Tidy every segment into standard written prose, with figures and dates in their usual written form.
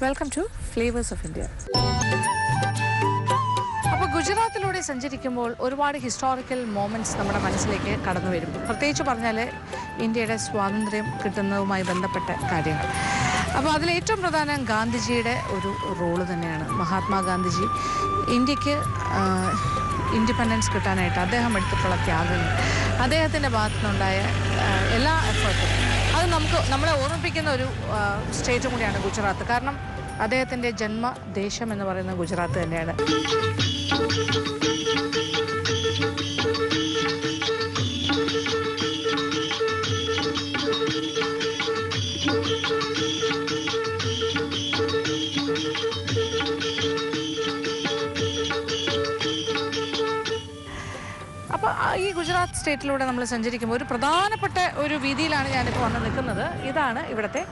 Welcome to flavours of India. അപ്പോൾ ഗുജറാത്തിലൂടെ സഞ്ചരിക്കുമ്പോൾ ഒരുപാട് ഹിസ്റ്റോറിക്കൽ മോമെൻറ്റ്സ് നമ്മുടെ മനസ്സിലേക്ക് കടന്നു വരും. പ്രത്യേകിച്ച് പറഞ്ഞാൽ ഇന്ത്യയുടെ സ്വാതന്ത്ര്യം കിട്ടുന്നതുമായി ബന്ധപ്പെട്ട കാര്യങ്ങൾ. അപ്പോൾ അതിലേറ്റവും പ്രധാനം ഗാന്ധിജിയുടെ ഒരു റോള് തന്നെയാണ്. മഹാത്മാഗാന്ധിജി ഇന്ത്യക്ക് ഇൻഡിപെൻഡൻസ് കിട്ടാനായിട്ട് അദ്ദേഹം എടുത്തിട്ടുള്ള ത്യാഗങ്ങൾ, അദ്ദേഹത്തിൻ്റെ ഭാഗത്തുനിന്നുണ്ടായ എല്ലാ എഫേർട്ടും, അത് നമ്മളെ ഓർമ്മിപ്പിക്കുന്ന ഒരു സ്റ്റേറ്റും കൂടിയാണ് ഗുജറാത്ത്. കാരണം അദ്ദേഹത്തിൻ്റെ ജന്മദേശം എന്ന് പറയുന്നത് ഗുജറാത്ത് തന്നെയാണ്. അപ്പോൾ ഈ ഗുജറാത്ത് സ്റ്റേറ്റിലൂടെ നമ്മൾ സഞ്ചരിക്കുമ്പോൾ ഒരു പ്രധാനപ്പെട്ട ഒരു വീതിയിലാണ് ഞാനിപ്പോൾ വന്ന് നിൽക്കുന്നത്. ഇതാണ് ഇവിടുത്തെ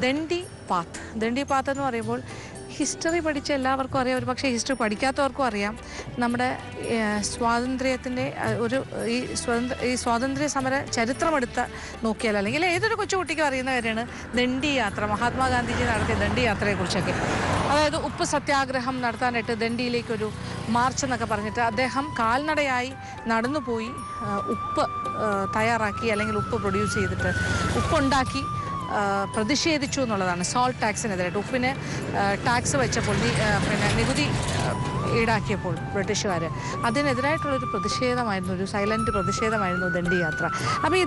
ദണ്ഡി പാത്ത്. ദണ്ഡി പാത്ത് എന്ന് പറയുമ്പോൾ ഹിസ്റ്ററി പഠിച്ച എല്ലാവർക്കും അറിയാം, ഒരു പക്ഷേ ഹിസ്റ്ററി പഠിക്കാത്തവർക്കും അറിയാം. നമ്മുടെ സ്വാതന്ത്ര്യത്തിൻ്റെ ഈ സ്വാതന്ത്ര്യ സമര ചരിത്രമെടുത്ത് നോക്കിയാൽ, അല്ലെങ്കിൽ ഏതൊരു കൊച്ചുകുട്ടിക്കും അറിയുന്ന കാര്യമാണ് ദണ്ഡി യാത്ര, മഹാത്മാഗാന്ധിജി നടത്തിയ ദണ്ഡി യാത്രയെക്കുറിച്ചൊക്കെ. അതായത് ഉപ്പ് സത്യാഗ്രഹം നടത്താനായിട്ട് ദണ്ഡിയിലേക്കൊരു മാർച്ച് എന്നൊക്കെ പറഞ്ഞിട്ട് അദ്ദേഹം കാൽനടയായി നടന്നുപോയി ഉപ്പ് തയ്യാറാക്കി, അല്ലെങ്കിൽ ഉപ്പ് പ്രൊഡ്യൂസ് ചെയ്തിട്ട് ഉപ്പുണ്ടാക്കി പ്രതിഷേധിച്ചു എന്നുള്ളതാണ്. സോൾട്ട് ടാക്സിനെതിരായിട്ട് ഉപ്പിന് ടാക്സ് വെച്ചപ്പോൾ, പിന്നെ നികുതി ഈടാക്കിയപ്പോൾ ബ്രിട്ടീഷുകാർ, അതിനെതിരായിട്ടുള്ളൊരു പ്രതിഷേധമായിരുന്നു, ഒരു സൈലൻറ്റ് പ്രതിഷേധമായിരുന്നു ദണ്ഡി യാത്ര. അപ്പോൾ ഈ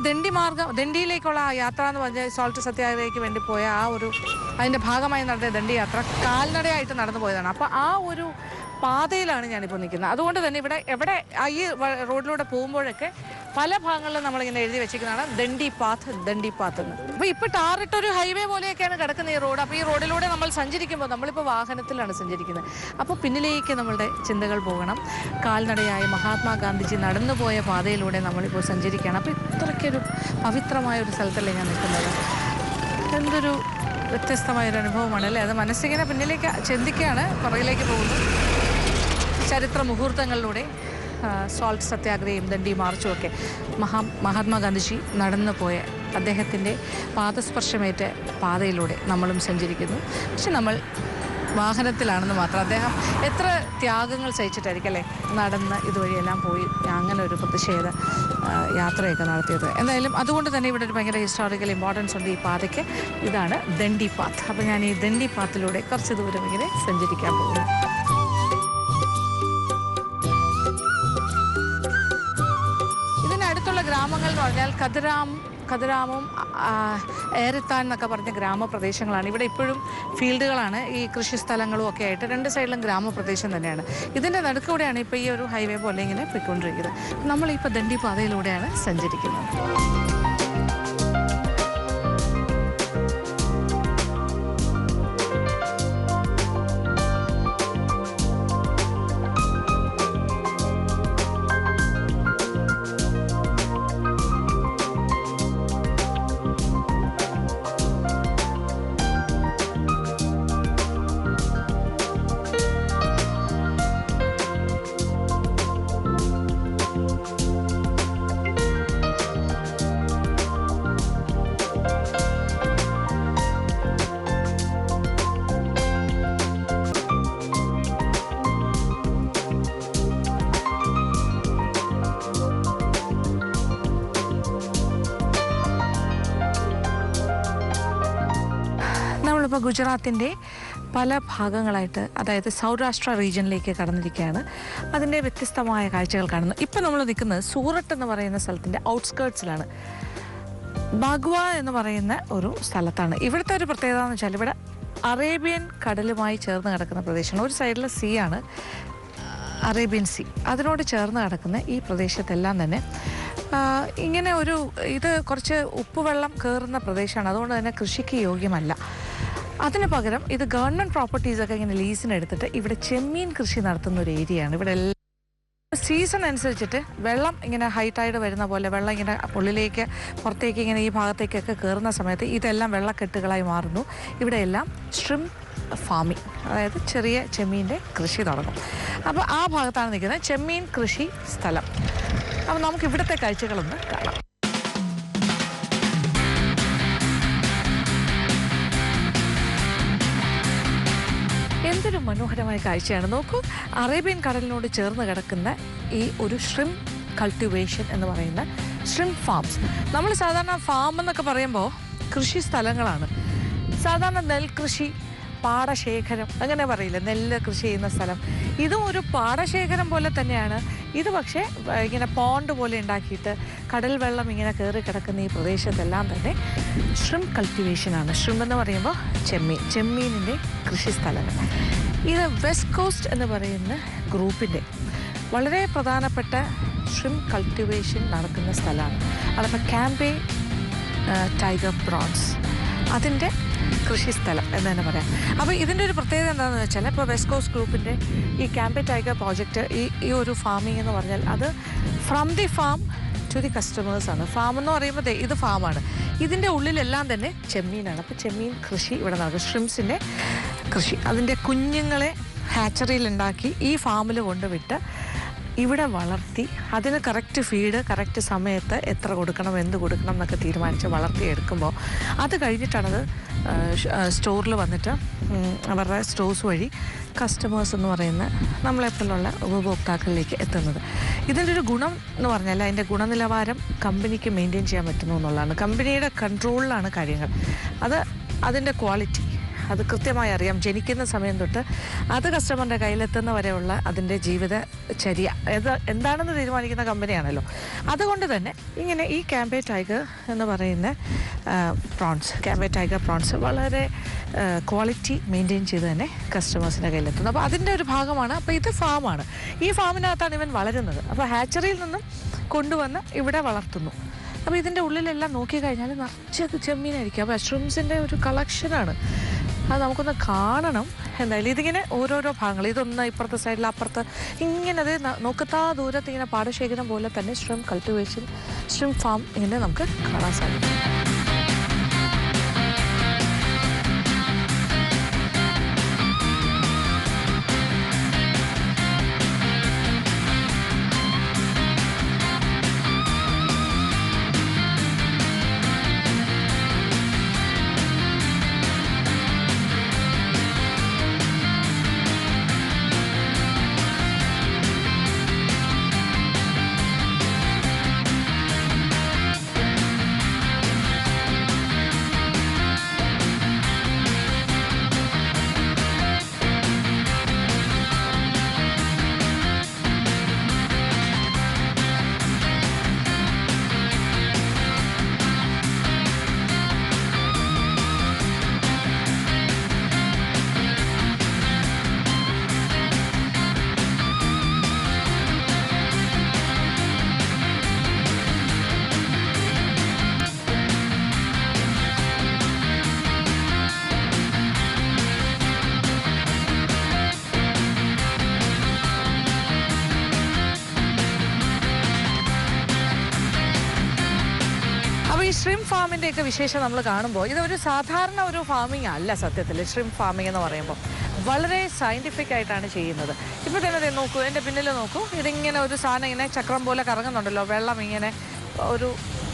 ദണ്ഡിയിലേക്കുള്ള ആ യാത്ര എന്ന് പറഞ്ഞാൽ സോൾട്ട് സത്യാഗ്രഹയ്ക്ക് വേണ്ടി പോയ അതിൻ്റെ ഭാഗമായി നടത്തിയ ദണ്ഡി യാത്ര കാൽനടയായിട്ട് നടന്നു പോയതാണ്. അപ്പോൾ ആ ഒരു പാതയിലാണ് ഞാനിപ്പോൾ നിൽക്കുന്നത്. അതുകൊണ്ട് തന്നെ എവിടെ ഈ റോഡിലൂടെ പോകുമ്പോഴൊക്കെ പല ഭാഗങ്ങളിലും നമ്മളിങ്ങനെ എഴുതി വെച്ചിരിക്കുന്നതാണ് ദണ്ഡി പാത്ത് എന്ന്. അപ്പോൾ ഇപ്പോൾ ടാറിട്ടൊരു ഹൈവേ പോലെയൊക്കെയാണ് കിടക്കുന്ന ഈ റോഡ്. അപ്പോൾ ഈ റോഡിലൂടെ നമ്മൾ സഞ്ചരിക്കുമ്പോൾ, നമ്മളിപ്പോൾ വാഹനത്തിലാണ് സഞ്ചരിക്കുന്നത്, അപ്പോൾ പിന്നിലേക്ക് നമ്മളുടെ ചിന്തകൾ പോകണം. കാൽനടയായി മഹാത്മാഗാന്ധിജി നടന്നുപോയ പാതയിലൂടെ നമ്മളിപ്പോൾ സഞ്ചരിക്കുകയാണ്. അപ്പോൾ ഇത്രയ്ക്കൊരു പവിത്രമായൊരു സ്ഥലത്തല്ലേ ഞാൻ നിൽക്കുന്നത്. എന്തൊരു വ്യത്യസ്തമായൊരു അനുഭവമാണ് അല്ലേ. അത് മനസ്സിങ്ങനെ പിന്നിലേക്ക് ചിന്തിക്കുകയാണ്, പുറകിലേക്ക് പോകുന്നു. ചരിത്ര മുഹൂർത്തങ്ങളിലൂടെ സോൾട്ട് സത്യാഗ്രഹയും ദണ്ഡി മാർച്ചും ഒക്കെ മഹാത്മാഗാന്ധിജി നടന്നു പോയ അദ്ദേഹത്തിൻ്റെ പാദസ്പർശമേറ്റ പാതയിലൂടെ നമ്മളും സഞ്ചരിക്കുന്നു. പക്ഷെ നമ്മൾ വാഹനത്തിലാണെന്ന് മാത്രം. അദ്ദേഹം എത്ര ത്യാഗങ്ങൾ സഹിച്ചിട്ടായിരിക്കും അല്ലേ നടന്ന് ഇതുവഴിയെല്ലാം പോയി അങ്ങനെ ഒരു പ്രതിഷേധ യാത്രയൊക്കെ നടത്തിയത്. എന്തായാലും അതുകൊണ്ട് തന്നെ ഇവിടെ ഒരു ഭയങ്കര ഹിസ്റ്റോറിക്കൽ ഇമ്പോർട്ടൻസ് ഉണ്ട് ഈ പാതയ്ക്ക്. ഇതാണ് ദണ്ഡി പാത്ത്. അപ്പോൾ ഞാൻ ഈ ദണ്ഡി പാത്തിലൂടെ കുറച്ച് ദൂരം ഇങ്ങനെ സഞ്ചരിക്കാൻ പോകുന്നു. ഇതിനടുത്തുള്ള ഗ്രാമങ്ങൾ എന്ന് പറഞ്ഞാൽ കതിരാമും ഏരത്താൻ എന്നൊക്കെ പറഞ്ഞ ഗ്രാമപ്രദേശങ്ങളാണ്. ഇവിടെ ഇപ്പോഴും ഫീൽഡുകളാണ്, ഈ കൃഷിസ്ഥലങ്ങളും ഒക്കെ ആയിട്ട്. രണ്ട് സൈഡിലും ഗ്രാമപ്രദേശം തന്നെയാണ്. ഇതിൻ്റെ നടുക്കൂടെയാണ് ഇപ്പോൾ ഈ ഒരു ഹൈവേ പോലെ ഇങ്ങനെ പോയിക്കൊണ്ടിരിക്കുന്നത്. നമ്മളിപ്പോൾ ദണ്ഡി പാതയിലൂടെയാണ് സഞ്ചരിക്കുന്നത്. നമ്മളിപ്പോൾ ഗുജറാത്തിൻ്റെ പല ഭാഗങ്ങളായിട്ട്, അതായത് സൗരാഷ്ട്ര റീജിയനിലേക്ക് കടന്നിരിക്കുകയാണ്. അതിൻ്റെ വ്യത്യസ്തമായ കാഴ്ചകൾ കാണുന്നു. ഇപ്പോൾ നമ്മൾ നിൽക്കുന്നത് സൂററ്റ് എന്ന് പറയുന്ന സ്ഥലത്തിൻ്റെ ഔട്ട്സ്കേർട്സിലാണ്. ബാഗ്വ എന്ന് പറയുന്ന ഒരു സ്ഥലത്താണ്. ഇവിടുത്തെ ഒരു പ്രത്യേകത എന്ന് വെച്ചാൽ ഇവിടെ അറേബ്യൻ കടലുമായി ചേർന്ന് കിടക്കുന്ന പ്രദേശമാണ്. ഒരു സൈഡിൽ സീ ആണ്, അറേബ്യൻ സീ. അതിനോട് ചേർന്ന് കിടക്കുന്ന ഈ പ്രദേശത്തെല്ലാം തന്നെ ഇങ്ങനെ ഇത് കുറച്ച് ഉപ്പുവെള്ളം കയറുന്ന പ്രദേശമാണ്. അതുകൊണ്ട് തന്നെ കൃഷിക്ക് യോഗ്യമല്ല. അതിന് പകരം ഇത് ഗവൺമെൻറ് പ്രോപ്പർട്ടീസൊക്കെ ഇങ്ങനെ ലീസിനെടുത്തിട്ട് ഇവിടെ ചെമ്മീൻ കൃഷി നടത്തുന്ന ഒരു ഏരിയയാണ്. ഇവിടെ സീസൺ അനുസരിച്ചിട്ട് വെള്ളം ഇങ്ങനെ ഹൈറ്റായിട്ട് വരുന്ന പോലെ വെള്ളം ഇങ്ങനെ ഉള്ളിലേക്ക് പുറത്തേക്ക് ഇങ്ങനെ ഈ ഭാഗത്തേക്കൊക്കെ കയറുന്ന സമയത്ത് ഇതെല്ലാം വെള്ളക്കെട്ടുകളായി മാറുന്നു. ഇവിടെയെല്ലാം ഷ്രിംപ് ഫാമിംഗ്, അതായത് ചെറിയ ചെമ്മീൻ്റെ കൃഷി തുടങ്ങും. അപ്പോൾ ആ ഭാഗത്താണ് നിൽക്കുന്നത് ചെമ്മീൻ കൃഷി സ്ഥലം. അപ്പോൾ നമുക്ക് ഇവിടുത്തെ കാഴ്ചകളൊന്ന് കാണാം. എന്തൊരു മനോഹരമായ കാഴ്ചയാണ്. നോക്കൂ, അറേബ്യൻ കടലിനോട് ചേർന്ന് കിടക്കുന്ന ഈ ഒരു ഷ്രിം കൾട്ടിവേഷൻ എന്ന് പറയുന്ന ഷ്രിം ഫാംസ്. നമ്മൾ സാധാരണ ഫാം എന്നൊക്കെ പറയുമ്പോൾ കൃഷി സ്ഥലങ്ങളാണ്. സാധാരണ നെൽകൃഷി, പാടശേഖരം അങ്ങനെ പറയില്ല, നെല്ല് കൃഷി ചെയ്യുന്ന സ്ഥലം. ഇതും ഒരു പാടശേഖരം പോലെ തന്നെയാണ്. ഇത് പക്ഷേ ഇങ്ങനെ പോണ്ട് പോലെ ഉണ്ടാക്കിയിട്ട് കടൽ വെള്ളം ഇങ്ങനെ കയറി കിടക്കുന്ന ഈ പ്രദേശത്തെല്ലാം തന്നെ ഷ്രിം കൾട്ടിവേഷനാണ്. ഷ്രിം എന്ന് പറയുമ്പോൾ ചെമ്മീനിൻ്റെ കൃഷി സ്ഥലങ്ങൾ. ഇത് വെസ്റ്റ് കോസ്റ്റ് എന്ന് പറയുന്ന ഗ്രൂപ്പിൻ്റെ വളരെ പ്രധാനപ്പെട്ട ഷ്രിം കൾട്ടിവേഷൻ നടക്കുന്ന സ്ഥലമാണ്. അതപ്പോൾ ക്യാമ്പേ ടൈഗർ പ്രോൺസ് അതിൻ്റെ കൃഷിസ്ഥലം എന്ന് തന്നെ പറയാം. അപ്പോൾ ഇതിൻ്റെ ഒരു പ്രത്യേകത എന്താണെന്ന് വെച്ചാൽ, ഇപ്പോൾ വെസ്റ്റ് കോസ്റ്റ് ഗ്രൂപ്പിൻ്റെ ഈ ക്യാമ്പേ ടൈഗർ പ്രോജക്റ്റ്, ഈ ഒരു ഫാമിംഗ് എന്ന് പറഞ്ഞാൽ അത് from the farm to the കസ്റ്റമേഴ്സാണ്. ഫാം എന്ന് പറയുമ്പോൾ ഇത് ഫാമാണ്. ഇതിൻ്റെ ഉള്ളിലെല്ലാം തന്നെ ചെമ്മീനാണ്. അപ്പോൾ ചെമ്മീൻ കൃഷി ഇവിടെ നടക്കും. ഷ്രിംസിൻ്റെ കൃഷി, അതിൻ്റെ കുഞ്ഞുങ്ങളെ ഹാച്ചറിയിലുണ്ടാക്കി ഈ ഫാമിൽ കൊണ്ടുവിട്ട് ഇവിടെ വളർത്തി അതിന് കറക്റ്റ് ഫീഡ് കറക്റ്റ് സമയത്ത് എത്ര കൊടുക്കണം, എന്ത് കൊടുക്കണം എന്നൊക്കെ തീരുമാനിച്ച് വളർത്തിയെടുക്കുമ്പോൾ അത് കഴിഞ്ഞിട്ടാണത് സ്റ്റോറിൽ വന്നിട്ട് അവരുടെ സ്റ്റോഴ്സ് വഴി കസ്റ്റമേഴ്സ് എന്ന് പറയുന്ന നമ്മളെപ്പോലുള്ള ഉപഭോക്താക്കളിലേക്ക് എത്തുന്നത്. ഇതിൻ്റെ ഒരു ഗുണം എന്ന് പറഞ്ഞാൽ അതിൻ്റെ ഗുണനിലവാരം കമ്പനിക്ക് മെയിൻറ്റെയിൻ ചെയ്യാൻ പറ്റുന്നു എന്നുള്ളതാണ്. കമ്പനിയുടെ കൺട്രോളിലാണ് കാര്യങ്ങൾ. അതിൻ്റെ ക്വാളിറ്റി അത് കൃത്യമായി അറിയാം. ജനിക്കുന്ന സമയം തൊട്ട് അത് കസ്റ്റമറിൻ്റെ കയ്യിലെത്തുന്ന വരെയുള്ള അതിൻ്റെ ജീവിതചര്യ എന്താണെന്ന് തീരുമാനിക്കുന്ന കമ്പനിയാണല്ലോ. അതുകൊണ്ട് തന്നെ ഇങ്ങനെ ഈ ക്യാമ്പേ ടൈഗർ എന്ന് പറയുന്ന ക്യാമ്പേ ടൈഗർ പ്രോൺസ് വളരെ ക്വാളിറ്റി മെയിൻറ്റെയിൻ ചെയ്ത് തന്നെ കസ്റ്റമേഴ്സിൻ്റെ കയ്യിലെത്തുന്നു. അപ്പോൾ അതിൻ്റെ ഒരു ഭാഗമാണ്. അപ്പോൾ ഇത് ഫാമാണ്. ഈ ഫാമിനകത്താണ് ഇവൻ വളരുന്നത്. അപ്പോൾ ഹാച്ചറിയിൽ നിന്നും കൊണ്ടുവന്ന് ഇവിടെ വളർത്തുന്നു. അപ്പോൾ ഇതിൻ്റെ ഉള്ളിലെല്ലാം നോക്കിക്കഴിഞ്ഞാൽ നിറച്ചത് ചെമ്മീനായിരിക്കും. അപ്പോൾ ഷ്രിംസിൻ്റെ ഒരു കളക്ഷനാണ്. അത് നമുക്കൊന്ന് കാണണം എന്തായാലും. ഇതിങ്ങനെ ഓരോരോ ഭാഗങ്ങൾ, ഇതൊന്ന് ഇപ്പുറത്തെ സൈഡിൽ, അപ്പുറത്ത് ഇങ്ങനെ അത് നോക്കത്താ ദൂരത്ത് ഇങ്ങനെ പാടശേഖരം പോലെ തന്നെ ഷ്രിം കൾട്ടിവേഷൻ, ഷ്രിം ഫാം ഇങ്ങനെ നമുക്ക് കാണാൻ സാധിക്കും. ഈ ഷ്രിം ഫാമിൻ്റെയൊക്കെ വിശേഷം നമ്മൾ കാണുമ്പോൾ ഇതൊരു സാധാരണ ഒരു ഫാമിംഗ് അല്ല. സത്യത്തിൽ ഷ്രിം ഫാമിംഗ് എന്ന് പറയുമ്പോൾ വളരെ സയൻറ്റിഫിക് ആയിട്ടാണ് ചെയ്യുന്നത്. ഇപ്പോൾ തന്നെ നോക്കൂ, എൻ്റെ പിന്നിൽ നോക്കൂ, ഇതിങ്ങനെ ഒരു സാധനം ഇങ്ങനെ ചക്രം പോലെ കറങ്ങുന്നുണ്ടല്ലോ, വെള്ളം ഇങ്ങനെ ഒരു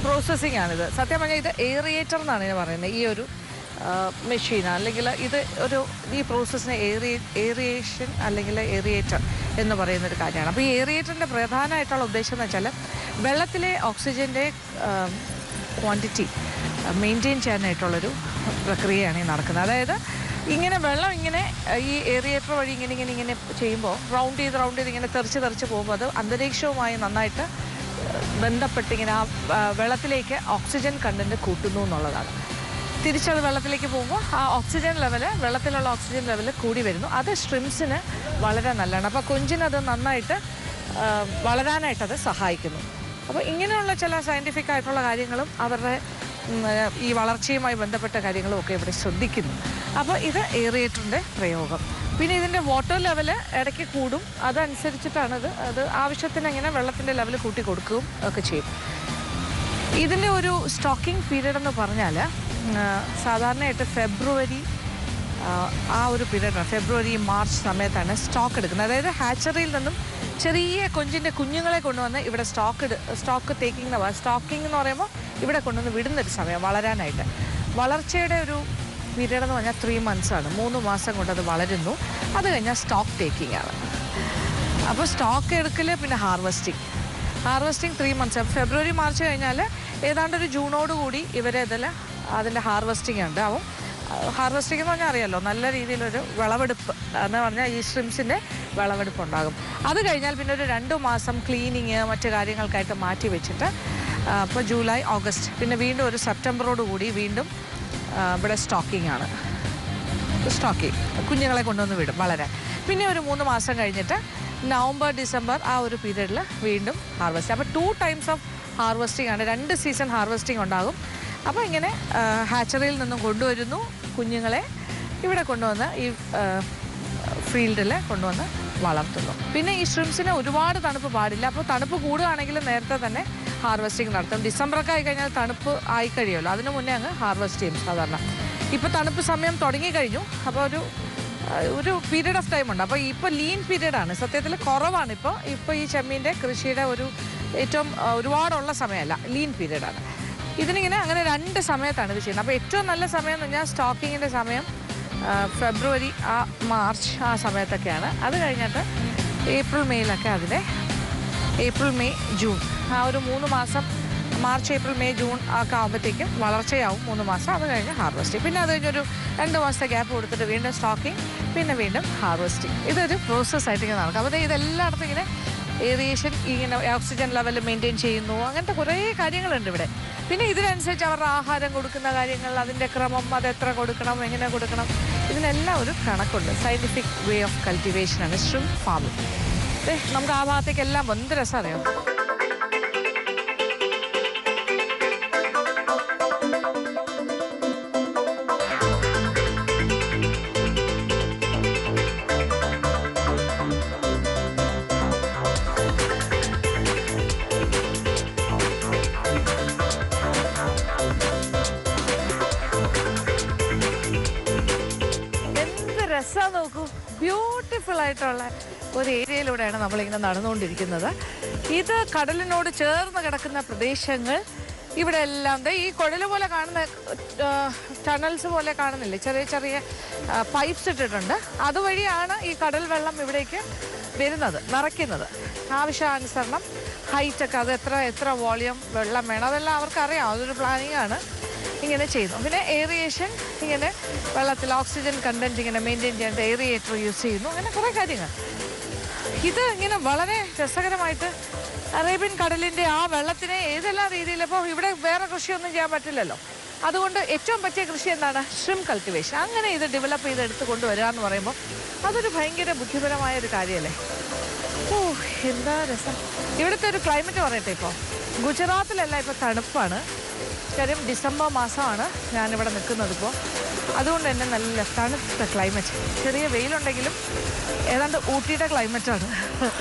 പ്രോസസ്സിംഗ് ആണിത്. സത്യം പറഞ്ഞാൽ ഇത് ഏറിയേറ്റർ എന്നാണ് ഇതിന് പറയുന്നത്. ഈ ഒരു മെഷീൻ അല്ലെങ്കിൽ ഈ പ്രോസസ്സിനെ ഏറിയേഷൻ അല്ലെങ്കിൽ ഏറിയേറ്റർ എന്ന് പറയുന്നൊരു കാര്യമാണ്. അപ്പോൾ ഈ ഏറിയേറ്ററിൻ്റെ പ്രധാനമായിട്ടുള്ള ഉദ്ദേശം എന്ന് വെച്ചാൽ വെള്ളത്തിലെ ഓക്സിജൻ്റെ ക്വാണ്ടിറ്റി മെയിൻറ്റെയിൻ ചെയ്യാനായിട്ടുള്ളൊരു പ്രക്രിയയാണ് ഈ നടക്കുന്നത്. അതായത് ഇങ്ങനെ വെള്ളം ഇങ്ങനെ ഈ ഏറിയേറ്റർ വഴി ഇങ്ങനെ ചെയ്യുമ്പോൾ റൗണ്ട് ചെയ്ത് ഇങ്ങനെ തെറിച്ച് പോകുമ്പോൾ അത് അന്തരീക്ഷവുമായി നന്നായിട്ട് ബന്ധപ്പെട്ട് ഇങ്ങനെ ആ വെള്ളത്തിലേക്ക് ഓക്സിജൻ കണ്ടൻറ്റ് കൂട്ടുന്നു എന്നുള്ളതാണ്. തിരിച്ചത് വെള്ളത്തിലേക്ക് പോകുമ്പോൾ ആ ഓക്സിജൻ ലെവല്, വെള്ളത്തിലുള്ള ഓക്സിജൻ ലെവല് കൂടി വരുന്നു. അത് ഷ്രിംസിന് വളരെ നല്ലതാണ്. അപ്പോൾ കൊഞ്ചിനത് നന്നായിട്ട് വളരാനായിട്ടത് സഹായിക്കുന്നു. അപ്പോൾ ഇങ്ങനെയുള്ള ചില സയൻറ്റിഫിക് ആയിട്ടുള്ള കാര്യങ്ങളും അവരുടെ ഈ വളർച്ചയുമായി ബന്ധപ്പെട്ട കാര്യങ്ങളും ഒക്കെ ഇവിടെ ശ്രദ്ധിക്കുന്നു. അപ്പോൾ ഇത് ഏറിയേറ്ററിൻ്റെ പ്രയോഗം. പിന്നെ ഇതിൻ്റെ വാട്ടർ ലെവല് ഇടയ്ക്ക് കൂടും. അതനുസരിച്ചിട്ടാണ് അത് ആവശ്യത്തിന് അങ്ങനെ വെള്ളത്തിൻ്റെ ലെവൽ കൂട്ടി കൊടുക്കുകയും ഒക്കെ ചെയ്യും. ഇതിൻ്റെ ഒരു സ്റ്റോക്കിംഗ് പീരീഡ് എന്ന് പറഞ്ഞാൽ സാധാരണയായിട്ട് ഫെബ്രുവരി ആ ഒരു പീരീഡാണ്. ഫെബ്രുവരി മാർച്ച് സമയത്താണ് സ്റ്റോക്ക് എടുക്കുന്നത്. അതായത് ഹാച്ചറിയിൽ നിന്നും ചെറിയ കൊഞ്ചിൻ്റെ കുഞ്ഞുങ്ങളെ കൊണ്ടുവന്ന് ഇവിടെ സ്റ്റോക്ക് ടേക്കിംഗ് സ്റ്റോക്കിംഗ് എന്ന് പറയുമ്പോൾ ഇവിടെ കൊണ്ടുവന്ന് വിടുന്നൊരു സമയം വളരാനായിട്ട്. വളർച്ചയുടെ ഒരു പീരീഡ് എന്ന് പറഞ്ഞാൽ 3 months ആണ്. 3 മാസം കൊണ്ട് അത് വളരുന്നു. അത് കഴിഞ്ഞാൽ സ്റ്റോക്ക് ടേക്കിംഗ് ആണ്. അപ്പോൾ സ്റ്റോക്ക് എടുക്കൽ, പിന്നെ ഹാർവെസ്റ്റിംഗ് 3 months. ഫെബ്രുവരി മാർച്ച് കഴിഞ്ഞാൽ ഏതാണ്ട് ഒരു ജൂണോടുകൂടി ഇവരതിൽ അതിൻ്റെ ഹാർവെസ്റ്റിംഗ് ഉണ്ടാവും. ഹാർവെസ്റ്റിംഗ് എന്ന് പറഞ്ഞാൽ അറിയാമല്ലോ, നല്ല രീതിയിലൊരു വിളവെടുപ്പ് എന്ന് പറഞ്ഞാൽ ഈ ഷ്രിംസിൻ്റെ വിളവെടുപ്പ് ഉണ്ടാകും. അത് കഴിഞ്ഞാൽ പിന്നെ ഒരു 2 മാസം ക്ലീനിങ് മറ്റു കാര്യങ്ങൾക്കായിട്ട് മാറ്റി വെച്ചിട്ട് ഇപ്പോൾ ജൂലൈ ഓഗസ്റ്റ് പിന്നെ വീണ്ടും ഒരു സെപ്റ്റംബറോടുകൂടി വീണ്ടും ഇവിടെ സ്റ്റോക്കിംഗ് ആണ്. കുഞ്ഞുങ്ങളെ കൊണ്ടുവന്ന് വിടും വളരാൻ. പിന്നെ ഒരു 3 മാസം കഴിഞ്ഞിട്ട് നവംബർ ഡിസംബർ ആ ഒരു പീരീഡിൽ വീണ്ടും ഹാർവെസ്റ്റ്. അപ്പോൾ 2 times ഓഫ് ഹാർവെസ്റ്റിംഗ് ആണ്. 2 സീസൺ ഹാർവെസ്റ്റിംഗ് ഉണ്ടാകും. അപ്പോൾ ഇങ്ങനെ ഹാച്ചറിയിൽ നിന്നും കൊണ്ടുവരുന്നു കുഞ്ഞുങ്ങളെ, ഇവിടെ കൊണ്ടുവന്ന് ഈ ഫീൽഡിൽ കൊണ്ടുവന്ന് വളർത്തുന്നു. പിന്നെ ഈ ഷ്രിംസിന് ഒരുപാട് തണുപ്പ് പാടില്ല. അപ്പോൾ തണുപ്പ് കൂടുകയാണെങ്കിൽ നേരത്തെ തന്നെ ഹാർവെസ്റ്റിംഗ് നടത്തും. ഡിസംബറൊക്കെ ആയിക്കഴിഞ്ഞാൽ തണുപ്പ് ആയിക്കഴിയുമല്ലോ, അതിന് മുന്നേ അങ്ങ് ഹാർവെസ്റ്റ് ചെയ്യും സാധാരണ. ഇപ്പോൾ തണുപ്പ് സമയം തുടങ്ങിക്കഴിഞ്ഞു. അപ്പോൾ ഒരു പീരീഡ് ഓഫ് ടൈം ഉണ്ട്. അപ്പോൾ ഇപ്പോൾ ലീൻ പീരീഡാണ്, സത്യത്തിൽ കുറവാണ്. ഇപ്പോൾ ഈ ചെമ്മീൻ്റെ കൃഷിയുടെ ഏറ്റവും ഒരുപാടുള്ള സമയമല്ല, ലീൻ പീരീഡാണ്. ഇതിനിങ്ങനെ അങ്ങനെ 2 സമയത്താണ് ഇത് ചെയ്യുന്നത്. അപ്പോൾ ഏറ്റവും നല്ല സമയം എന്ന് പറഞ്ഞാൽ സ്റ്റോക്കിങ്ങിൻ്റെ സമയം ഫെബ്രുവരി മാർച്ച് ആ സമയത്തൊക്കെയാണ്. അത് കഴിഞ്ഞിട്ട് ഏപ്രിൽ മെയ്യിലൊക്കെ ഏപ്രിൽ മെയ് ജൂൺ ആ ഒരു 3 മാസം, മാർച്ച് ഏപ്രിൽ മെയ് ജൂൺ ഒക്കെ ആകുമ്പോഴത്തേക്കും വളർച്ചയാവും 3 മാസം. അത് കഴിഞ്ഞ് ഹാർവെസ്റ്റിംഗ്. പിന്നെ അത് കഴിഞ്ഞൊരു 2 മാസത്തെ ഗ്യാപ്പ് കൊടുത്തിട്ട് വീണ്ടും സ്റ്റോക്കിംഗ്, പിന്നെ വീണ്ടും ഹാർവെസ്റ്റിംഗ്. ഇതൊരു പ്രോസസ്സായിട്ട് ഇങ്ങനെ നടക്കും. അപ്പോൾ ഇതെല്ലായിടത്തും ഇങ്ങനെ ഏറിയേഷൻ, ഇങ്ങനെ ഓക്സിജൻ ലെവൽ മെയിൻറ്റെയിൻ ചെയ്യുന്നു. അങ്ങനത്തെ കുറേ കാര്യങ്ങളുണ്ട് ഇവിടെ. പിന്നെ ഇതിനനുസരിച്ച് അവരുടെ ആഹാരം കൊടുക്കുന്ന കാര്യങ്ങൾ, അതിൻ്റെ ക്രമം, അതെത്ര കൊടുക്കണം, എങ്ങനെ കൊടുക്കണം, ഇതിനെല്ലാം ഒരു കണക്കുണ്ട്. സയൻറ്റിഫിക് വേ ഓഫ് കൾട്ടിവേഷനാണ് ഷ്രിംപ് ഫാമിംഗ്. നമുക്ക് ആ ഭാഗത്തേക്കെല്ലാം എന്ത് രസം അറിയാം. നോക്കൂ, ബ്യൂട്ടിഫുൾ ആയിട്ടുള്ള ഒരു ഏരിയയിലൂടെയാണ് നമ്മളിങ്ങനെ നടന്നുകൊണ്ടിരിക്കുന്നത്. ഇത് കടലിനോട് ചേർന്ന് കിടക്കുന്ന പ്രദേശങ്ങൾ. ഇവിടെ എല്ലാം ഈ കുഴല് പോലെ കാണുന്ന ടണൽസ് പോലെ കാണുന്നില്ലേ, ചെറിയ ചെറിയ പൈപ്പ്സ് ഇട്ടിട്ടുണ്ട്. അതുവഴിയാണ് ഈ കടൽ വെള്ളം ഇവിടേക്ക് വരുന്നത്, നിറയ്ക്കുന്നത്. ആവശ്യാനുസരണം ഹൈറ്റൊക്കെ, അത് എത്ര വോളിയം വെള്ളം വേണം അതെല്ലാം അവർക്കറിയാം. അതൊരു പ്ലാനിങ് ആണ്. ഇങ്ങനെ ചെയ്യുന്നു. പിന്നെ ഏറിയേഷൻ, ഇങ്ങനെ വെള്ളത്തിൽ ഓക്സിജൻ കണ്ടന്റ് ഇങ്ങനെ മെയിൻറ്റെയിൻ ചെയ്യാൻ ഏറിയേറ്റർ യൂസ് ചെയ്യുന്നു. അങ്ങനെ കുറേ കാര്യങ്ങൾ. ഇത് ഇങ്ങനെ വളരെ രസകരമായിട്ട് അറേബ്യൻ കടലിൻ്റെ ആ വെള്ളത്തിനെ ഏതെല്ലാം രീതിയിൽ, ഇപ്പോൾ ഇവിടെ വേറെ കൃഷിയൊന്നും ചെയ്യാൻ പറ്റില്ലല്ലോ, അതുകൊണ്ട് ഏറ്റവും പറ്റിയ കൃഷി എന്താണ്? Shrimp cultivation. അങ്ങനെ ഇത് ഡെവലപ്പ് ചെയ്തെടുത്ത് കൊണ്ടുവരിക എന്ന് പറയുമ്പോൾ അതൊരു ഭയങ്കര ബുദ്ധിപരമായ ഒരു കാര്യമല്ലേ. ഓ, എന്താ രസം. ഇവിടുത്തെ ഒരു ക്ലൈമറ്റ് പറയട്ടെ. ഇപ്പോൾ ഗുജറാത്തിലെല്ലാം ഇപ്പോൾ തണുപ്പാണ്. കാര്യം ഡിസംബർ മാസമാണ് ഞാനിവിടെ നിൽക്കുന്നത് ഇപ്പോൾ. അതുകൊണ്ട് തന്നെ നല്ല തണുത്ത ക്ലൈമറ്റ്. ചെറിയ വെയിലുണ്ടെങ്കിലും ഏതാണ്ട് ഊട്ടിയുടെ ക്ലൈമറ്റാണ്.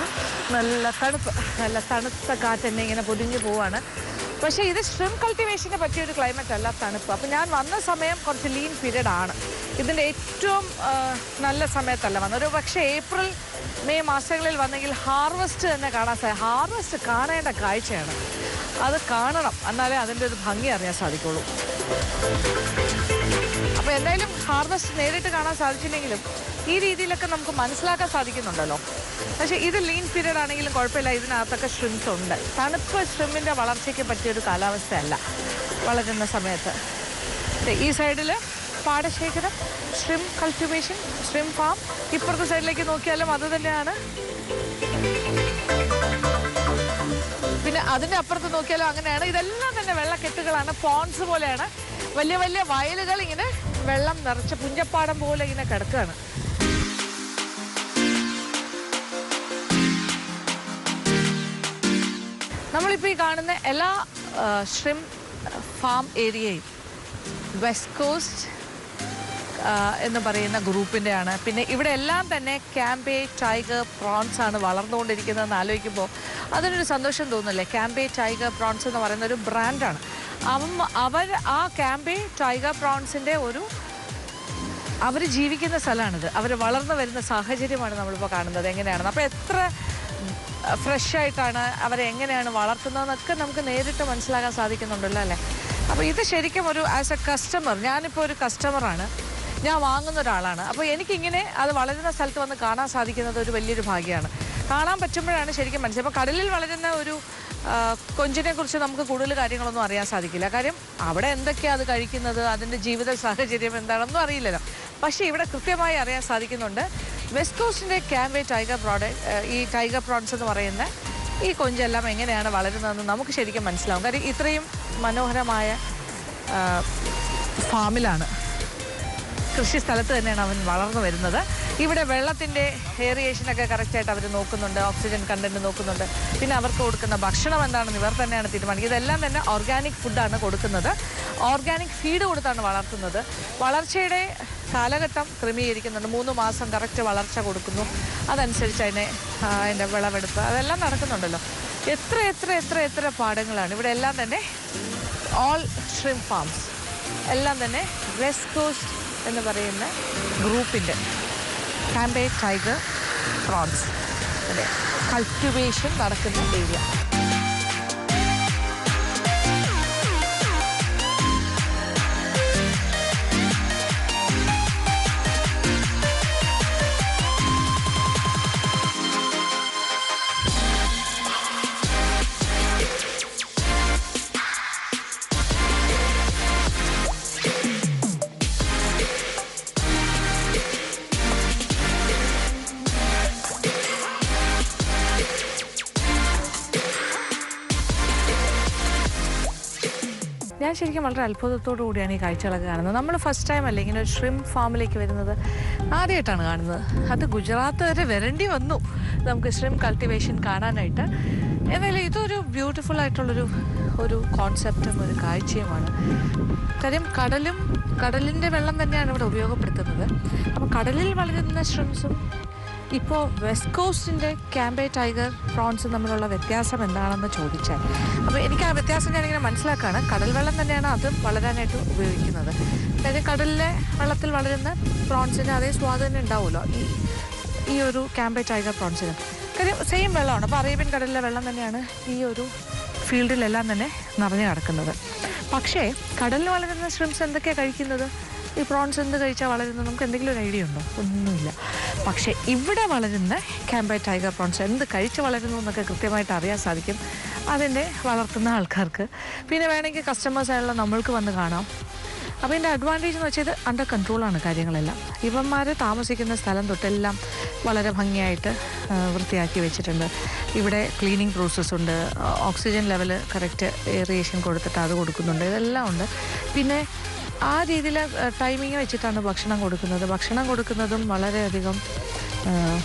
നല്ല തണുപ്പ്, നല്ല തണുത്ത കാറ്റ് തന്നെ ഇങ്ങനെ പൊതിഞ്ഞു പോവാണ്. പക്ഷേ ഇത് ഷ്രിംപ് കൾട്ടിവേഷന് പറ്റിയൊരു ക്ലൈമറ്റ് അല്ല, തണുപ്പ്. അപ്പോൾ ഞാൻ വന്ന സമയം കുറച്ച് ലീൻ പീരീഡ് ആണ്. ഇതിൻ്റെ ഏറ്റവും നല്ല സമയത്തല്ല വന്നത്. ഒരു പക്ഷേ ഏപ്രിൽ മെയ് മാസങ്ങളിൽ വന്നെങ്കിൽ ഹാർവെസ്റ്റ് തന്നെ കാണാൻ ഹാർവെസ്റ്റ് കാണേണ്ട കാഴ്ചയാണ്. അത് കാണണം, എന്നാലേ അതിൻ്റെ ഒരു ഭംഗി അറിയാൻ സാധിക്കുള്ളൂ. അപ്പോൾ എന്തായാലും ഹാർവെസ്റ്റ് നേരിട്ട് കാണാൻ സാധിച്ചില്ലെങ്കിലും ഈ രീതിയിലൊക്കെ നമുക്ക് മനസ്സിലാക്കാൻ സാധിക്കുന്നുണ്ടല്ലോ. പക്ഷേ ഇത് ലീൻ പീരീഡ് ആണെങ്കിലും കുഴപ്പമില്ല, ഇതിനകത്തൊക്കെ ഷ്രിംപ്സ് ഉണ്ട്. തണുപ്പ് ഷ്രിമ്പിൻ്റെ വളർച്ചയ്ക്ക് പറ്റിയൊരു കാലാവസ്ഥയല്ല വളരുന്ന സമയത്ത്. ഈ സൈഡിൽ പാടശേഖരം, ഷ്രിംപ് കൾട്ടിവേഷൻ, ഷ്രിംപ് ഫാം. ഇപ്പുറത്തെ സൈഡിലേക്ക് നോക്കിയാലും അത് തന്നെയാണ്. പിന്നെ അതിൻ്റെ അപ്പുറത്ത് നോക്കിയാലും അങ്ങനെയാണ്. ഇതെല്ലാം തന്നെ വെള്ളക്കെട്ടുകളാണ്, പോൺസ് പോലെയാണ്. വലിയ വലിയ വയലുകൾ ഇങ്ങനെ വെള്ളം നിറച്ച പുഞ്ചപ്പാടം പോലെ ഇങ്ങനെ കിടക്കുകയാണ്. നമ്മളിപ്പോൾ ഈ കാണുന്ന എല്ലാ ഷ്രിംപ് ഫാം ഏരിയയും വെസ്റ്റ് കോസ്റ്റ് എന്ന് പറയുന്ന ഗ്രൂപ്പിൻ്റെയാണ്. പിന്നെ ഇവിടെ എല്ലാം തന്നെ ക്യാമ്പേ ടൈഗർ പ്രോൺസ് ആണ് വളർന്നുകൊണ്ടിരിക്കുന്നതെന്ന് ആലോചിക്കുമ്പോൾ അതിനൊരു സന്തോഷം തോന്നില്ലേ. ക്യാമ്പേ ടൈഗർ പ്രോൺസ് എന്ന് പറയുന്ന ഒരു ബ്രാൻഡാണ്. അവർ ആ ക്യാമ്പേ ടൈഗർ പ്രോൺസിൻ്റെ അവർ ജീവിക്കുന്ന സ്ഥലമാണിത്. അവർ വളർന്നു വരുന്ന സാഹചര്യമാണ് നമ്മളിപ്പോൾ കാണുന്നത് എങ്ങനെയാണെന്ന്. അപ്പോൾ എത്ര ഫ്രഷായിട്ടാണ് അവരെ എങ്ങനെയാണ് വളർത്തുന്നതെന്നൊക്കെ നമുക്ക് നേരിട്ട് മനസ്സിലാക്കാൻ സാധിക്കുന്നുണ്ടല്ലോ അല്ലേ. അപ്പോൾ ഇത് ശരിക്കും ഒരു ആസ് എ കസ്റ്റമർ, ഞാനിപ്പോൾ ഒരു കസ്റ്റമറാണ്, ഞാൻ വാങ്ങുന്ന ഒരാളാണ്. അപ്പോൾ എനിക്കിങ്ങനെ അത് വളരുന്ന സ്ഥലത്ത് വന്ന് കാണാൻ സാധിക്കുന്നത് ഒരു വലിയൊരു ഭാഗ്യമാണ്. കാണാൻ പറ്റുമ്പോഴാണ് ശരിക്കും മനസ്സിലായി. അപ്പോൾ കടലിൽ വളരുന്ന ഒരു കൊഞ്ചിനെ കുറിച്ച് നമുക്ക് കൂടുതൽ കാര്യങ്ങളൊന്നും അറിയാൻ സാധിക്കില്ല. കാര്യം അവിടെ എന്തൊക്കെയാണ് അത് കഴിക്കുന്നത്, അതിൻ്റെ ജീവിത സാഹചര്യം എന്താണെന്നും അറിയില്ലല്ലോ. പക്ഷേ ഇവിടെ കൃത്യമായി അറിയാൻ സാധിക്കുന്നുണ്ട്. വെസ്റ്റ് കോസ്റ്റിൻ്റെ ക്യാംബേ ടൈഗർ ഈ ടൈഗർ പ്രോൺസ് എന്ന് പറയുന്ന ഈ കൊഞ്ചെല്ലാം എങ്ങനെയാണ് വളരുന്നതെന്ന് നമുക്ക് ശരിക്കും മനസ്സിലാവും. കാര്യം ഇത്രയും മനോഹരമായ ഫാമിലാണ്, കൃഷി സ്ഥലത്ത് തന്നെയാണ് അവൻ വളർന്നു വരുന്നത്. ഇവിടെ വെള്ളത്തിൻ്റെ ഏറിയേഷനൊക്കെ കറക്റ്റായിട്ട് അവർ നോക്കുന്നുണ്ട്, ഓക്സിജൻ കണ്ടൻറ്റ് നോക്കുന്നുണ്ട്. പിന്നെ അവർക്ക് കൊടുക്കുന്ന ഭക്ഷണം എന്താണെന്ന് ഇവർ തന്നെയാണ് തീരുമാനിക്കുന്നത്. ഇതെല്ലാം തന്നെ ഓർഗാനിക് ഫുഡാണ് കൊടുക്കുന്നത്, ഓർഗാനിക് ഫീഡ് കൊടുത്താണ് വളർത്തുന്നത്. വളർച്ചയുടെ കാലഘട്ടം ക്രമീകരിക്കുന്നുണ്ട്. 3 മാസം കറക്റ്റ് വളർച്ച കൊടുക്കുന്നു, അതനുസരിച്ച് അതിൻ്റെ വിളവെടുപ്പ് അതെല്ലാം നടക്കുന്നുണ്ടല്ലോ. എത്ര എത്ര എത്ര എത്ര പാടങ്ങളാണ് ഇവിടെ. എല്ലാം തന്നെ ഓൾ ഷ്രിം ഫാംസ്, എല്ലാം തന്നെ വെസ്റ്റ് കോസ്റ്റ് എന്ന് പറയുന്ന ഗ്രൂപ്പിൻ്റെ ക്യാംബേ ടൈഗർ പ്രോൺസ് കൾട്ടിവേഷൻ നടക്കുന്ന ഏരിയ. ഞാൻ ശരിക്കും വളരെ അത്ഭുതത്തോടു കൂടിയാണ് ഈ കാഴ്ചകളൊക്കെ കാണുന്നത്. നമ്മൾ ഫസ്റ്റ് ടൈം അല്ലേ ഇങ്ങനെ ഒരു ഷ്രിം ഫാമിലേക്ക് വരുന്നത്, ആദ്യമായിട്ടാണ് കാണുന്നത്. അത് ഗുജറാത്ത് വരെ വരേണ്ടി വന്നു നമുക്ക് ഷ്രിം കൾട്ടിവേഷൻ കാണാനായിട്ട്. എന്നാലും ഇതൊരു ബ്യൂട്ടിഫുൾ ആയിട്ടുള്ളൊരു കോൺസെപ്റ്റും ഒരു കാഴ്ചയുമാണ്. കാര്യം കടലിൻ്റെ വെള്ളം തന്നെയാണ് ഇവിടെ ഉപയോഗപ്പെടുത്തുന്നത്. അപ്പോൾ കടലിൽ വളരുന്ന ഷ്രിംസും ഇപ്പോൾ വെസ്റ്റ് കോസ്റ്റിൻ്റെ ക്യാംബേ ടൈഗർ പ്രോൺസും തമ്മിലുള്ള വ്യത്യാസം എന്താണെന്ന് ചോദിച്ചാൽ, അപ്പോൾ എനിക്ക് ആ വ്യത്യാസം ഞാനിങ്ങനെ മനസ്സിലാക്കുകയാണ്. കടൽ വെള്ളം തന്നെയാണ് അത് വളരാനായിട്ട് ഉപയോഗിക്കുന്നത്. അതായത് കടലിലെ വെള്ളത്തിൽ വളരുന്ന പ്രോൺസിന് അതേ സ്വാദ് തന്നെ ഉണ്ടാവുമല്ലോ ഈ ഒരു ക്യാംബേ ടൈഗർ പ്രോൺസിന്. കാര്യം സെയിം വെള്ളമാണ്. അപ്പോൾ അറേബ്യൻ കടലിലെ വെള്ളം തന്നെയാണ് ഈ ഒരു ഫീൽഡിലെല്ലാം തന്നെ നിറഞ്ഞു കിടക്കുന്നത്. പക്ഷേ കടലിൽ വളരുന്ന ഷ്രിംസ് എന്തൊക്കെയാണ് കഴിക്കുന്നത്, ഈ പ്രോൺസ് എന്ത് കഴിച്ചാൽ വളരുന്നത്, നമുക്ക് എന്തെങ്കിലും ഒരു ഐഡിയ ഉണ്ടോ? ഒന്നുമില്ല. പക്ഷേ ഇവിടെ വളരുന്ന ക്യാംബേ ടൈഗർ പ്രോൺസ് എന്ത് കഴിച്ച് വളരുന്നു എന്നൊക്കെ കൃത്യമായിട്ട് അറിയാൻ സാധിക്കും അതിൻ്റെ വളർത്തുന്ന ആൾക്കാർക്ക്. പിന്നെ വേണമെങ്കിൽ കസ്റ്റമേഴ്സായുള്ള നമ്മൾക്ക് വന്ന് കാണാം. അപ്പോൾ ഇതിൻ്റെ അഡ്വാൻറ്റേജ് എന്ന് വെച്ചാൽ അണ്ടർ കൺട്രോളാണ് കാര്യങ്ങളെല്ലാം. ഇവന്മാർ താമസിക്കുന്ന സ്ഥലം തൊട്ടെല്ലാം വളരെ ഭംഗിയായിട്ട് വൃത്തിയാക്കി വെച്ചിട്ടുണ്ട്. ഇവിടെ ക്ലീനിങ് പ്രോസസ്സുണ്ട്, ഓക്സിജൻ ലെവൽ കറക്റ്റ് ഏറിയേഷൻ കൊടുത്തിട്ട് അത് കൊടുക്കുന്നുണ്ട്, ഇതെല്ലാം ഉണ്ട്. പിന്നെ ആ രീതിയിൽ ടൈമിങ് വെച്ചിട്ടാണ് ഭക്ഷണം കൊടുക്കുന്നതും വളരെയധികം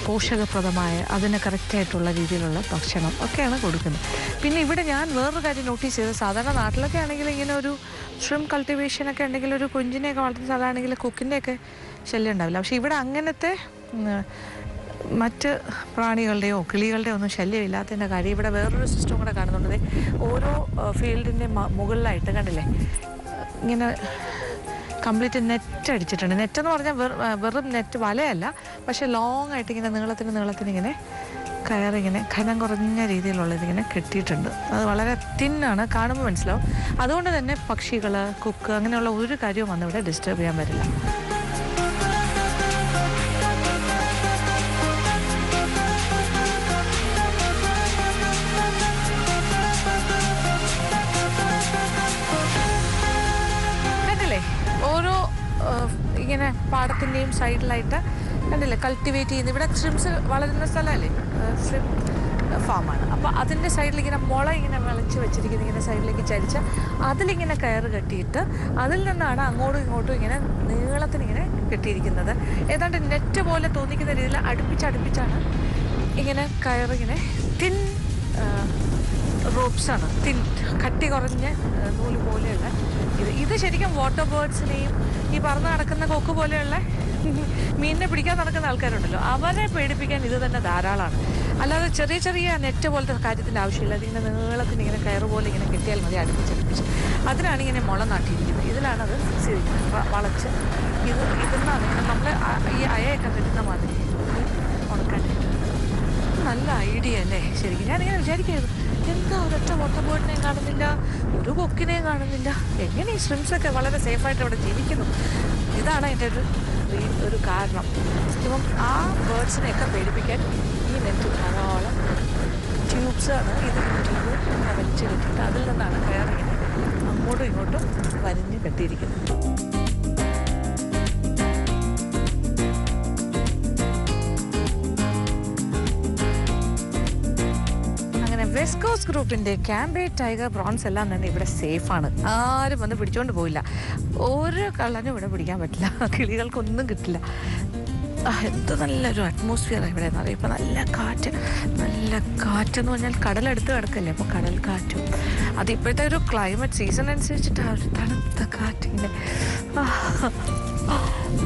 പോഷകപ്രദമായ അതിന് കറക്റ്റായിട്ടുള്ള രീതിയിലുള്ള ഭക്ഷണം ഒക്കെയാണ് കൊടുക്കുന്നത്. പിന്നെ ഇവിടെ ഞാൻ വേറൊരു കാര്യം നോട്ടീസ് ചെയ്തത്, സാധാരണ നാട്ടിലൊക്കെ ആണെങ്കിൽ ഇങ്ങനെ ഒരു ഷ്രിം കൾട്ടിവേഷനൊക്കെ ഉണ്ടെങ്കിൽ ഒരു കൊഞ്ചിനെയൊക്കെ വളർത്തുന്ന സ്ഥലമാണെങ്കിൽ കുക്കിൻ്റെയൊക്കെ ശല്യം ഉണ്ടാവില്ല. പക്ഷേ ഇവിടെ അങ്ങനത്തെ മറ്റ് പ്രാണികളുടെയോ കിളികളുടെയോ ഒന്നും ശല്യമില്ലാത്തതിൻ്റെ കാര്യം ഇവിടെ വേറൊരു സിസ്റ്റം കൂടെ കാണുന്നുണ്ട്. ഓരോ ഫീൽഡിൻ്റെ മുകളിലായിട്ട് കണ്ടില്ലേ ഇങ്ങനെ കംപ്ലീറ്റ് നെറ്റ് അടിച്ചിട്ടുണ്ട്. നെറ്റ് എന്ന് പറഞ്ഞാൽ വെറും നെറ്റ് വലയല്ല, പക്ഷേ ലോങ് ആയിട്ട് ഇങ്ങനെ നീളത്തിന് ഇങ്ങനെ കയറിങ്ങനെ ഘനം കുറഞ്ഞ രീതിയിലുള്ളതിങ്ങനെ കെട്ടിയിട്ടുണ്ട്. അത് വളരെ തിന്നാണ്, കാണുമ്പോൾ മനസ്സിലാവും. അതുകൊണ്ട് തന്നെ പക്ഷികൾ, കുക്ക് അങ്ങനെയുള്ള ഒരു കാര്യവും വന്നിവിടെ ഡിസ്റ്റർബ് ചെയ്യാൻ വരില്ല. ഓരോ ഇങ്ങനെ പാടത്തിൻ്റെയും സൈഡിലായിട്ട് കണ്ടില്ലേ കൾട്ടിവേറ്റ് ചെയ്യുന്നത്. ഇവിടെ ഷ്രിംസ് വളരുന്ന സ്ഥലമല്ലേ, ഷ്രിം ഫാമാണ്. അപ്പോൾ അതിൻ്റെ സൈഡിൽ ഇങ്ങനെ മുള ഇങ്ങനെ വിളച്ച് വെച്ചിരിക്കുന്നത്, ഇങ്ങനെ സൈഡിലേക്ക് ചരിച്ച് അതിലിങ്ങനെ കയറ് കെട്ടിയിട്ട് അതിൽ നിന്നാണ് അങ്ങോട്ടും ഇങ്ങോട്ടും ഇങ്ങനെ നീളത്തിനിങ്ങനെ കെട്ടിയിരിക്കുന്നത്. ഏതാണ്ട് നെറ്റ് പോലെ തോന്നിക്കുന്ന രീതിയിൽ അടുപ്പിച്ചാണ് ഇങ്ങനെ കയറിങ്ങനെ തിൻ റോപ്സാണ്, കട്ടി കുറഞ്ഞ നൂല് പോലെയുള്ള ഇത് ശരിക്കും വാട്ടർ ബേർഡ്സിനെയും ഈ പറന്ന് നടക്കുന്ന കൊക്ക് പോലെയുള്ള മീനിനെ പിടിക്കാൻ നടക്കുന്ന ആൾക്കാരുണ്ടല്ലോ, അവരെ പേടിപ്പിക്കാൻ ഇത് തന്നെ ധാരാളമാണ്. അല്ലാതെ ചെറിയ നെറ്റ് പോലത്തെ കാര്യത്തിൻ്റെ ആവശ്യമില്ല. അതിങ്ങനെ നീളത്തിന് ഇങ്ങനെ കയറ് പോലെ ഇങ്ങനെ കിട്ടിയാൽ മതി, അടുപ്പിച്ച്. അതിനാണ് ഇങ്ങനെ മുള നാട്ടിയിരിക്കുന്നത്. ഇതിലാണ് അത് ഫിക്സ് ചെയ്തിരിക്കുന്നത്, വളച്ച്. ഇതെന്നാണ് നമ്മൾ ഈ അയയൊക്കെ കിട്ടുന്ന മാതിരി ഉണക്കാനായിട്ട് നല്ല ഐഡിയ അല്ലേ ശരിക്കും. ഞാനിങ്ങനെ വിചാരിക്കുകയായിരുന്നു, എന്താ ഒരൊറ്റ വോട്ടബോർഡിനെയും കാണുന്നില്ല, ഒരു കൊക്കിനെയും കാണുന്നില്ല, എങ്ങനെ ഈ ഷ്രിംസൊക്കെ വളരെ സേഫായിട്ട് അവിടെ ജീവിക്കുന്നു? ഇതാണ് അതിൻ്റെ ഒരു കാരണം. ഇപ്പം ആ ബേർഡ്സിനെയൊക്കെ പേടിപ്പിക്കാൻ ഈ നെറ്റ് ധാരാളം ട്യൂബ്സാണ്, ഇത് ട്യൂബ് വലിച്ചു കെട്ടിയിട്ട് അതിൽ നിന്നാണ് കയറിങ്ങനെ അങ്ങോട്ടും ഇങ്ങോട്ടും വരിഞ്ഞ് കെട്ടിയിരിക്കുന്നത്. വെസ്റ്റ് കോസ്റ്റ് ഗ്രൂപ്പിൻ്റെ കാംബേ ടൈഗർ പ്രോൺസ് എല്ലാം തന്നെ ഇവിടെ സേഫാണ്. ആരും വന്ന് പിടിച്ചോണ്ട് പോയില്ല. ഒരു കള്ളനും ഇവിടെ പിടിക്കാൻ പറ്റില്ല, കിളികൾക്കൊന്നും കിട്ടില്ല. എന്ത് നല്ലൊരു അറ്റ്മോസ്ഫിയറാണ് ഇവിടെ എന്ന് പറയും. ഇപ്പം നല്ല കാറ്റെന്ന് പറഞ്ഞാൽ കടലെടുത്ത് കിടക്കല്ലേ, അപ്പോൾ കടൽ കാറ്റും അത് ഇപ്പോഴത്തെ ഒരു ക്ലൈമറ്റ് സീസൺ അനുസരിച്ചിട്ട് ആ ഒരു തണുത്ത കാറ്റിൻ്റെ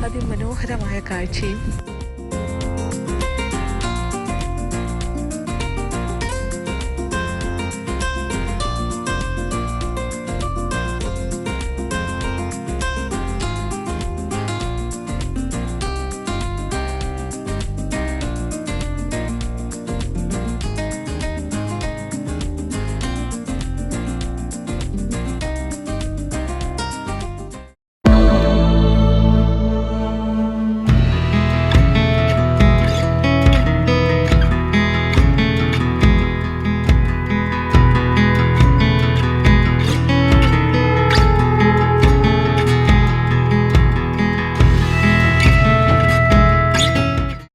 അതിമനോഹരമായ കാഴ്ചയും